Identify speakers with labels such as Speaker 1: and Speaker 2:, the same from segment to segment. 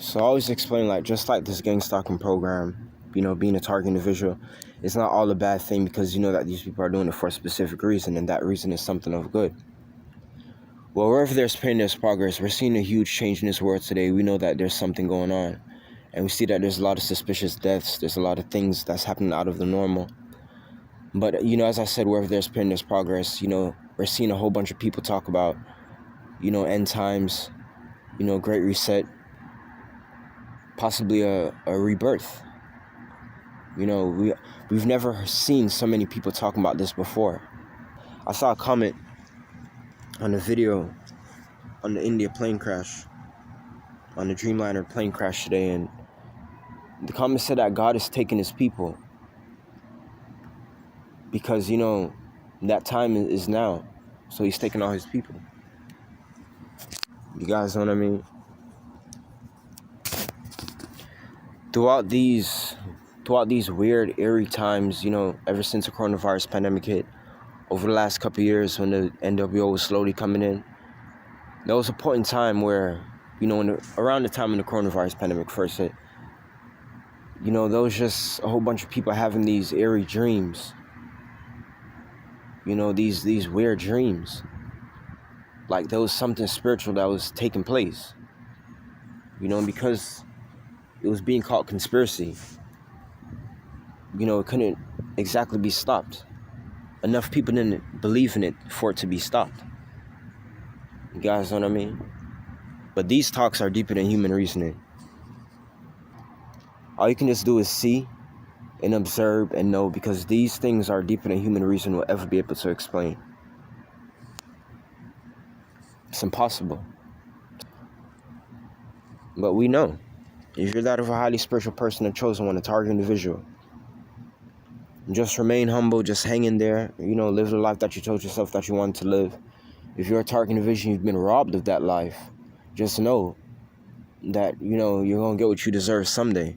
Speaker 1: So I always explain, like, just like this gang stalking program, being a target individual, it's not all a bad thing, because you know that these people are doing it for a specific reason, and that reason is something of good. Well, wherever there's pain, there's progress. We're seeing a huge change in this world today. We know that there's something going on, and we see that there's a lot of suspicious deaths. There's a lot of things that's happening out of the normal. But, as I said, wherever there's pain, there's progress. We're seeing a whole bunch of people talk about, end times, great reset, possibly a rebirth. We've never seen so many people talking about this before. I saw a comment on a video on the India plane crash, on the Dreamliner plane crash today, and the comment said that God is taking his people because, that time is now. So he's taking all his people. You guys know what I mean? Throughout these weird, eerie times, ever since the coronavirus pandemic hit, over the last couple of years when the NWO was slowly coming in, there was a point in time where, around the time when the coronavirus pandemic first hit, there was just a whole bunch of people having these eerie dreams. These weird dreams. Like there was something spiritual that was taking place. Because it was being called conspiracy. It couldn't exactly be stopped. Enough people didn't believe in it for it to be stopped. You guys know what I mean? But these talks are deeper than human reasoning. All you can just do is see and observe and know, because these things are deeper than human reason will ever be able to explain. It's impossible. But we know. If you're that of a highly spiritual person, a chosen one, a target individual, just remain humble, just hang in there, live the life that you told yourself that you wanted to live. If you're a target individual, you've been robbed of that life, just know that, you're going to get what you deserve someday.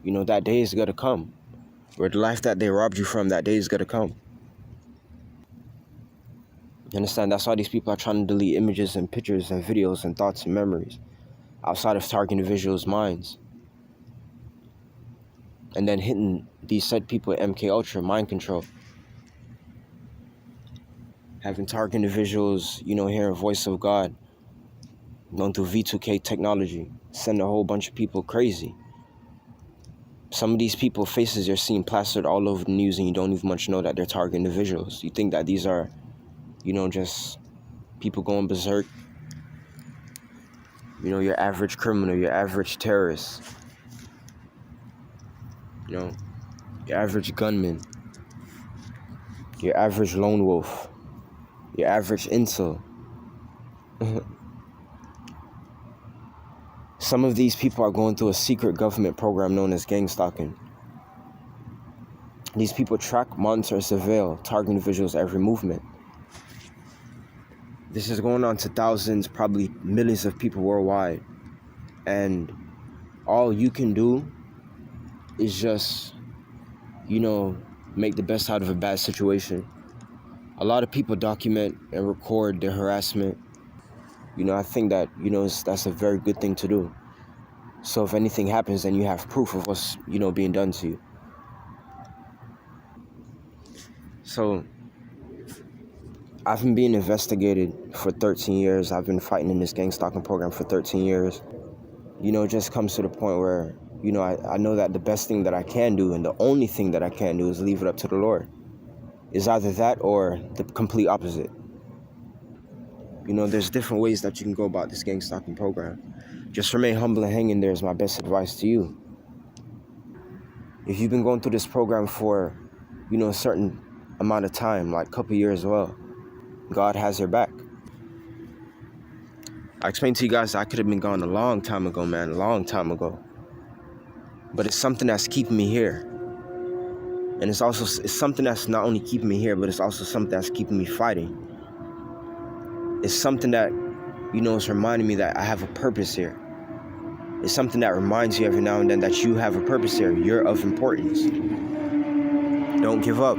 Speaker 1: That day is going to come. Where the life that they robbed you from, that day is going to come. You understand? That's why these people are trying to delete images and pictures and videos and thoughts and memories outside of target individuals' minds. And then hitting these said people at MK Ultra, mind control. Having target individuals, hearing voice of God, going through V2K technology, send a whole bunch of people crazy. Some of these people's faces you're seeing plastered all over the news, and you don't even much know that they're target individuals. You think that these are, just people going berserk. Your average criminal, your average terrorist. Your average gunman. Your average lone wolf. Your average incel. Some of these people are going through a secret government program known as gang stalking. These people track, monitor, surveil target individuals' every movement. This is going on to thousands, probably millions of people worldwide. And all you can do is just, make the best out of a bad situation. A lot of people document and record their harassment. I think that, that's a very good thing to do. So if anything happens, then you have proof of what's, being done to you. So I've been being investigated for 13 years. I've been fighting in this gang stalking program for 13 years. It just comes to the point where, I know that the best thing that I can do and the only thing that I can do is leave it up to the Lord. It's either that or the complete opposite. There's different ways that you can go about this gang stalking program. Just remain humble and hang in there is my best advice to you. If you've been going through this program for, a certain amount of time, like a couple years as well, God has your back. I explained to you guys I could have been gone a long time ago, man, a long time ago. But it's something that's keeping me here. And it's something that's not only keeping me here, but it's also something that's keeping me fighting. It's something that, is reminding me that I have a purpose here. It's something that reminds you every now and then that you have a purpose here. You're of importance. Don't give up.